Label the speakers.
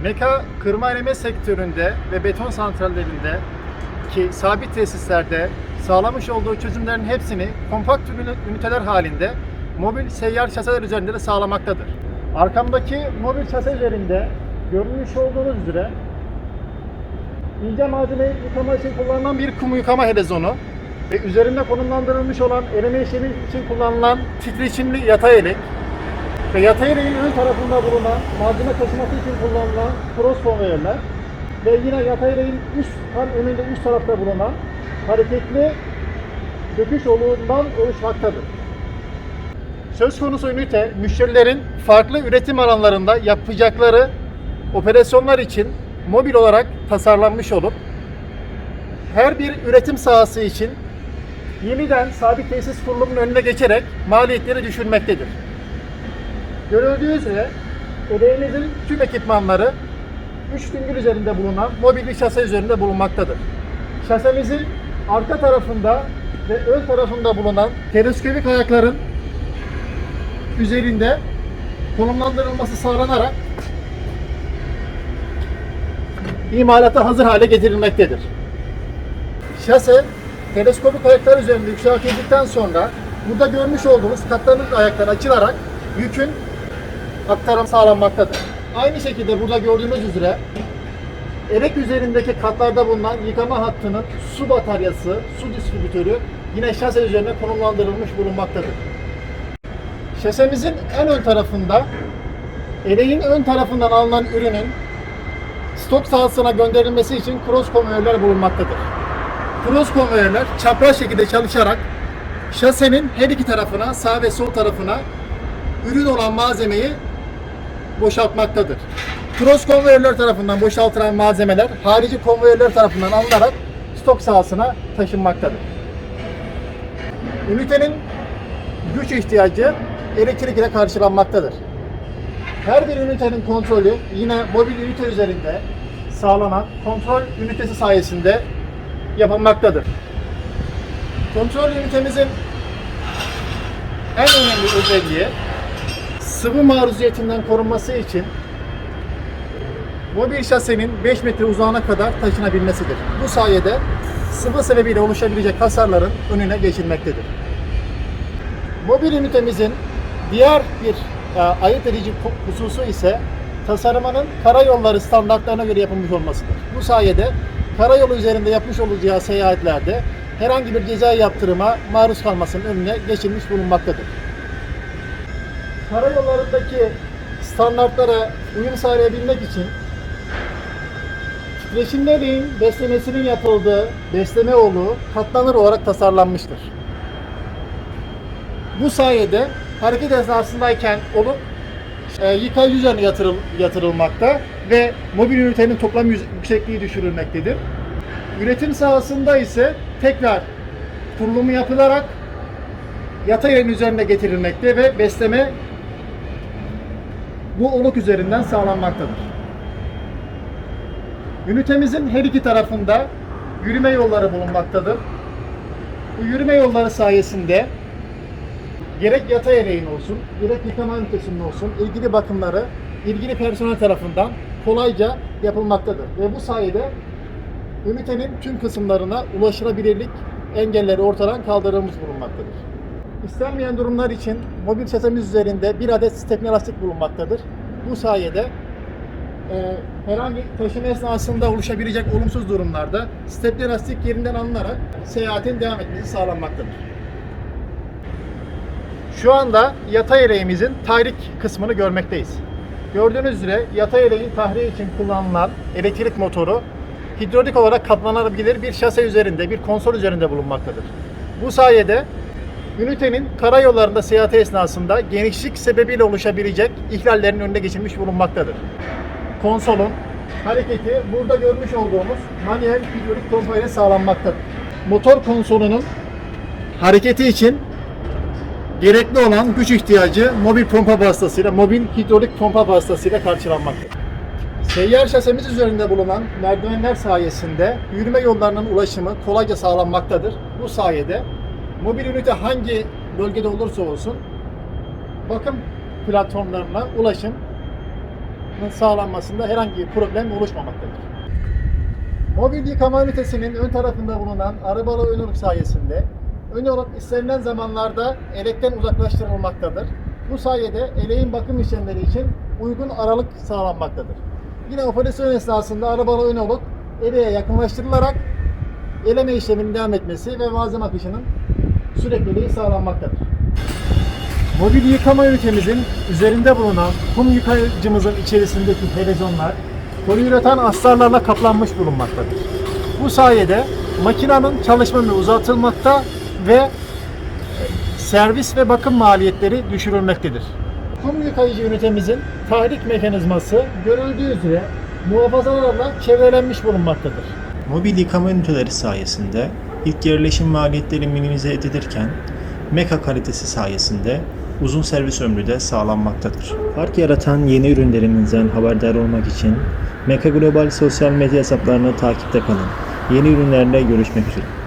Speaker 1: Meka kırma eleme sektöründe ve beton santrallerinde ki sabit tesislerde sağlamış olduğu çözümlerin hepsini kompakt üniteler halinde mobil seyyar şaseler üzerinde de sağlamaktadır. Arkamdaki mobil şase üzerinde görmüş olduğunuz üzere ince malzeme yıkama için kullanılan bir kum yıkama helezonu ve üzerinde konumlandırılmış olan eleme işlemi için kullanılan titreşimli yatay elek ve yatay eleğin ön tarafında bulunan malzeme taşıması için kullanılan cross konveyörler ve yine yatay eleğin tam önünde üst tarafta bulunan hareketli döküş oluğundan oluşmaktadır. Söz konusu ünite, müşterilerin farklı üretim alanlarında yapacakları operasyonlar için mobil olarak tasarlanmış olup her bir üretim sahası için yeniden sabit tesis kurulumunun önüne geçerek maliyetleri düşürmektedir. Görüldüğü üzere eleğimizin tüm ekipmanları 3 dingil üzerinde bulunan mobil bir şase üzerinde bulunmaktadır. Şasemizin arka tarafında ve ön tarafında bulunan teleskopik ayakların üzerinde konumlandırılması sağlanarak imalata hazır hale getirilmektedir. Şase teleskopik ayaklar üzerinde yükseltildikten sonra burada görmüş olduğunuz katlanır ayaklar açılarak yükün aktarım sağlanmaktadır. Aynı şekilde burada gördüğünüz üzere elek üzerindeki katlarda bulunan yıkama hattının su bataryası, su distribütörü yine şase üzerine konumlandırılmış bulunmaktadır. Şasemizin en ön tarafında eleğin ön tarafından alınan ürünün stok sahasına gönderilmesi için cross konveyörler bulunmaktadır. Cross konveyörler çapraz şekilde çalışarak şasenin her iki tarafına, sağ ve sol tarafına ürün olan malzemeyi boşaltmaktadır. Cross konveyörler tarafından boşaltılan malzemeler harici konveyörler tarafından alınarak stok sahasına taşınmaktadır. Ünitenin güç ihtiyacı elektrik ile karşılanmaktadır. Her bir ünitenin kontrolü yine mobil ünite üzerinde sağlanan kontrol ünitesi sayesinde yapılmaktadır. Kontrol ünitemizin en önemli özelliği sıvı maruziyetinden korunması için mobil şasenin 5 metre uzağına kadar taşınabilmesidir. Bu sayede sıvı sebebiyle oluşabilecek hasarların önüne geçilmektedir. Mobil ünitemizin diğer bir ayırt edici hususu ise tasarımının karayolları standartlarına göre yapılmış olmasıdır. Bu sayede karayolu üzerinde yapmış olacağı seyahatlerde herhangi bir cezai yaptırıma maruz kalmasının önüne geçilmiş bulunmaktadır. Karayollarındaki standartlara uyum sağlayabilmek için titreşimlerin beslemesinin yapıldığı besleme oluğu katlanır olarak tasarlanmıştır. Bu sayede hareket esnasındayken oluk yıkayıcı üzerine yatırılmakta ve mobil ünitenin toplam yüksekliği düşürülmektedir. Üretim sahasında ise tekrar kurulumu yapılarak yatay yerin üzerine getirilmekte ve besleme bu oluk üzerinden sağlanmaktadır. Ünitemizin her iki tarafında yürüme yolları bulunmaktadır. Bu yürüme yolları sayesinde gerek yatay eleğin olsun, gerek yıkama ünitesinin olsun ilgili bakımları ilgili personel tarafından kolayca yapılmaktadır. Ve bu sayede ünitenin tüm kısımlarına ulaşılabilirlik engelleri ortadan kaldırılmış bulunmaktadır. İstenmeyen durumlar için mobil şasemiz üzerinde bir adet stepne lastik bulunmaktadır. Bu sayede herhangi taşıma esnasında oluşabilecek olumsuz durumlarda stepne lastik yerinden alınarak seyahatin devam etmesi sağlanmaktadır. Şu anda yatay eleğimizin tahrik kısmını görmekteyiz. Gördüğünüz üzere yatay eleğin tahriği için kullanılan elektrik motoru hidrolik olarak katlanabilir bir şase üzerinde, bir konsol üzerinde bulunmaktadır. Bu sayede ünitenin karayollarında seyahati esnasında genişlik sebebiyle oluşabilecek ihlallerin önüne geçilmiş bulunmaktadır. Konsolun hareketi burada görmüş olduğumuz manuel hidrolik pompa ile sağlanmaktadır. Motor konsolunun hareketi için gerekli olan güç ihtiyacı mobil pompa vasıtasıyla, mobil hidrolik pompa vasıtasıyla karşılanmaktadır. Seyyar şasemiz üzerinde bulunan merdivenler sayesinde yürüme yollarının ulaşımı kolayca sağlanmaktadır. Bu sayede mobil ünite hangi bölgede olursa olsun bakım platformlarına ulaşım sağlanmasında herhangi bir problem oluşmamaktadır. Mobil yıkama ünitesinin ön tarafında bulunan arabalı ön oluk sayesinde ön oluk istenilen zamanlarda elekten uzaklaştırılmaktadır. Bu sayede eleğin bakım işlemleri için uygun aralık sağlanmaktadır. Yine operasyon esnasında arabalı ön oluk eleğe yakınlaştırılarak eleme işleminin devam etmesi ve malzeme akışının sürekliliği sağlanmaktadır. Mobil yıkama ünitemizin üzerinde bulunan kum yıkayıcımızın içerisindeki helezonlar poliüretan astarlarla kaplanmış bulunmaktadır. Bu sayede makinenin çalışma ömrü uzatılmakta ve servis ve bakım maliyetleri düşürülmektedir. Kum yıkayıcı ünitemizin tahrik mekanizması görüldüğü üzere muhafazalarla çevrelenmiş bulunmaktadır.
Speaker 2: Mobil yıkama üniteleri sayesinde ilk yerleşim maliyetleri minimize edilirken meka kalitesi sayesinde uzun servis ömrü de sağlanmaktadır. Fark yaratan yeni ürünlerimizden haberdar olmak için Meka Global sosyal medya hesaplarını takipte kalın. Yeni ürünlerle görüşmek üzere.